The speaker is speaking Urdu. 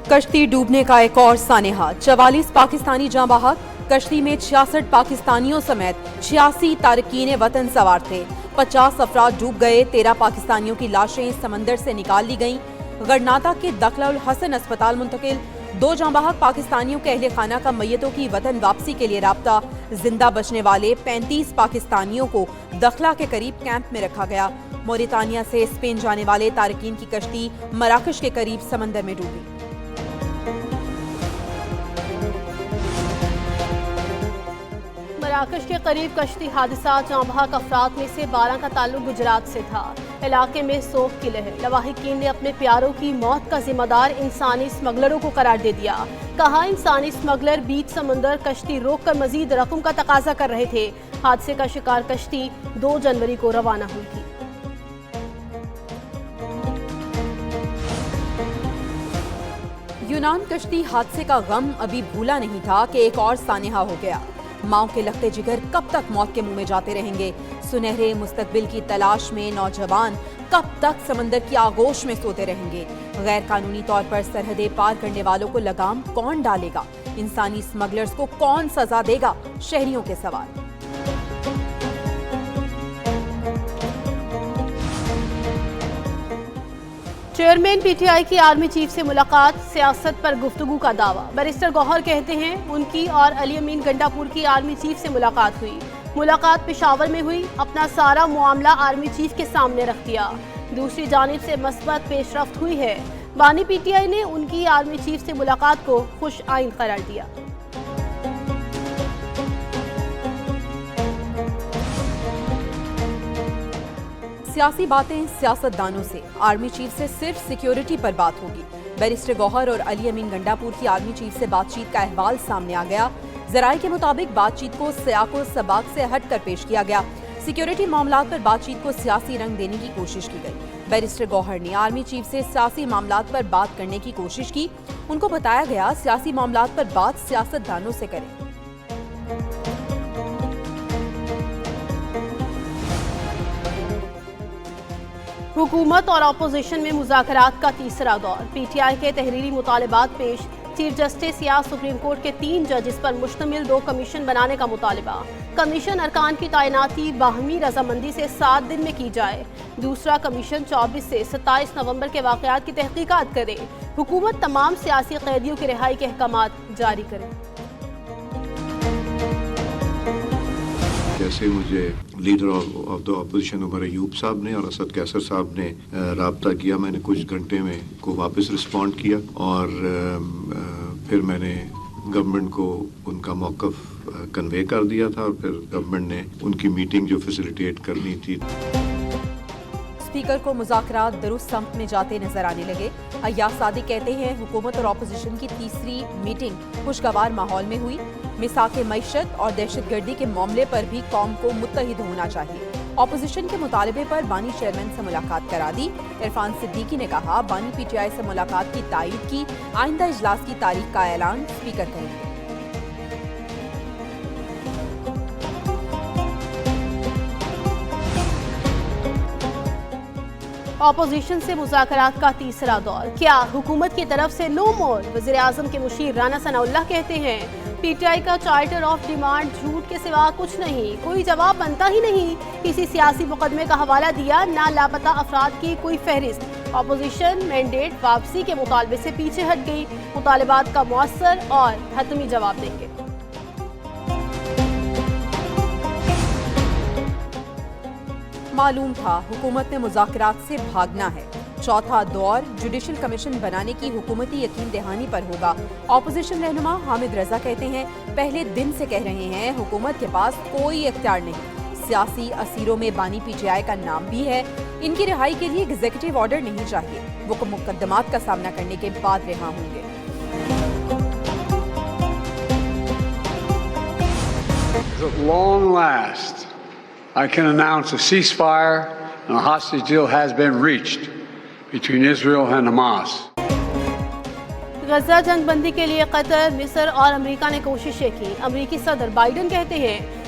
کشتی ڈوبنے کا ایک اور سانحہ، 44 پاکستانی جاں بحق، کشتی میں 66 پاکستانیوں سمیت 86 تارکین وطن سوار تھے، 50 افراد ڈوب گئے، 13 پاکستانیوں کی لاشیں سمندر سے نکال لی گئیں، غرناطہ کے دخلہ الحسن اسپتال منتقل، 2 جاں بحق پاکستانیوں کے اہل خانہ کا میتوں کی وطن واپسی کے لیے رابطہ، زندہ بچنے والے 35 پاکستانیوں کو دخلہ کے قریب کیمپ میں رکھا گیا۔ موریتانیہ سے اسپین جانے والے تارکین کی کشتی مراکش کے قریب سمندر میں ڈوبی۔ مراکش کے قریب کشتی حادثہ، جاں بحق افراد میں سے 12 کا تعلق گجرات سے تھا۔ علاقے میں سوگ کی لہر، لواحقین نے اپنے پیاروں کی موت کا ذمہ دار انسانی اسمگلروں کو قرار دے دیا، کہا انسانی اسمگلر بیچ سمندر کشتی روک کر مزید رقم کا تقاضا کر رہے تھے۔ حادثے کا شکار کشتی 2 جنوری کو روانہ ہوئی تھی۔ یونان کشتی حادثے کا غم ابھی بھولا نہیں تھا کہ ایک اور سانحہ ہو گیا۔ ماؤں کے لگتے جگر کب تک موت کے منہ میں جاتے رہیں گے؟ سنہرے مستقبل کی تلاش میں نوجوان کب تک سمندر کی آغوش میں سوتے رہیں گے؟ غیر قانونی طور پر سرحدیں پار کرنے والوں کو لگام کون ڈالے گا؟ انسانی اسمگلرز کو کون سزا دے گا؟ شہریوں کے سوال۔ چیئرمین پی ٹی آئی کی آرمی چیف سے ملاقات، سیاست پر گفتگو کا دعویٰ۔ بیرسٹر گوہر کہتے ہیں ان کی اور علی امین گنڈاپور کی آرمی چیف سے ملاقات ہوئی۔ ملاقات پشاور میں ہوئی، اپنا سارا معاملہ آرمی چیف کے سامنے رکھ دیا۔ دوسری جانب سے مثبت پیش رفت ہوئی ہے۔ بانی پی ٹی آئی نے ان کی آرمی چیف سے ملاقات کو خوش آئند قرار دیا۔ سیاسی باتیں سیاست دانوں سے، آرمی چیف سے صرف سیکیورٹی پر بات ہوگی۔ بیرسٹر گوہر اور علی امین گنڈاپور کی آرمی چیف سے بات چیت کا احوال سامنے آ گیا۔ ذرائع کے مطابق بات چیت کو سیاق و سباق سے ہٹ کر پیش کیا گیا۔ سیکیورٹی معاملات پر بات چیت کو سیاسی رنگ دینے کی کوشش کی گئی۔ بیرسٹر گوہر نے آرمی چیف سے سیاسی معاملات پر بات کرنے کی کوشش کی۔ ان کو بتایا گیا سیاسی معاملات پر بات سیاست دانوں سے کریں۔ حکومت اور اپوزیشن میں مذاکرات کا تیسرا دور، پی ٹی آئی کے تحریری مطالبات پیش، چیف جسٹس یا سپریم کورٹ کے 3 ججز پر مشتمل 2 کمیشن بنانے کا مطالبہ۔ کمیشن ارکان کی تعیناتی باہمی رضامندی سے 7 دن میں کی جائے۔ دوسرا کمیشن 24 سے 27 نومبر کے واقعات کی تحقیقات کرے۔ حکومت تمام سیاسی قیدیوں کی رہائی کے احکامات جاری کرے۔ جیسے مجھے leader of the opposition Omar Ayub صاحب نے اور اسد کیسر صاحب نے رابطہ کیا، میں نے کچھ گھنٹے میں کو واپس رسپونڈ کیا اور پھر میں نے گورنمنٹ کو ان کا موقف کنوے کر دیا تھا اور پھر گورنمنٹ نے ان کی میٹنگ جو فیسیلیٹیٹ کرنی تھی۔ اسپیکر کو مذاکرات درست سمت میں جاتے نظر آنے لگے۔ ایاز صادق کہتے ہیں حکومت اور اپوزیشن کی تیسری میٹنگ خوشگوار ماحول میں ہوئی۔ مساق معیشت اور دہشت گردی کے معاملے پر بھی قوم کو متحد ہونا چاہیے۔ اپوزیشن کے مطالبے پر بانی چیئرمین سے ملاقات کرا دی۔ عرفان صدیقی نے کہا بانی پی ٹی آئی سے ملاقات کی تائید کی، آئندہ اجلاس کی تاریخ کا اعلان اسپیکر کریں گے۔ اپوزیشن سے مذاکرات کا تیسرا دور، کیا حکومت کی طرف سے نو مور؟ وزیر اعظم کے مشیر رانا ثناء اللہ کہتے ہیں پی ٹی آئی کا چارٹر آف ڈیمانڈ جھوٹ کے سوا کچھ نہیں، کوئی جواب بنتا ہی نہیں، کسی سیاسی مقدمے کا حوالہ دیا، نہ لاپتہ افراد کی کوئی فہرست۔ اپوزیشن مینڈیٹ واپسی کے مطالبے سے پیچھے ہٹ گئی، مطالبات کا مؤثر اور حتمی جواب دیں گے۔ معلوم تھا حکومت نے مذاکرات سے بھاگنا ہے۔ چوتھا دور جوڈیشل کمیشن بنانے کی حکومتی یقین دہانی پر ہوگا۔ اپوزیشن رہنما حامد رضا کہتے ہیں پہلے دن سے کہہ رہے ہیں حکومت کے پاس کوئی اختیار نہیں۔ سیاسی اسیروں میں بانی پی ٹی آئی کا نام بھی ہے۔ ان کی رہائی کے لیے ایگزیکٹو آرڈر نہیں چاہیے، وہ مقدمات کا سامنا کرنے کے بعد رہا ہوں گے۔ At long last, I can announce a ceasefire and a hostage deal has been reached between Israel and Hamas. Gaza جنگ بندی کے لیے قطر، مصر اور امریکہ نے کوششیں کی۔ امریکی صدر بائیڈن کہتے ہیں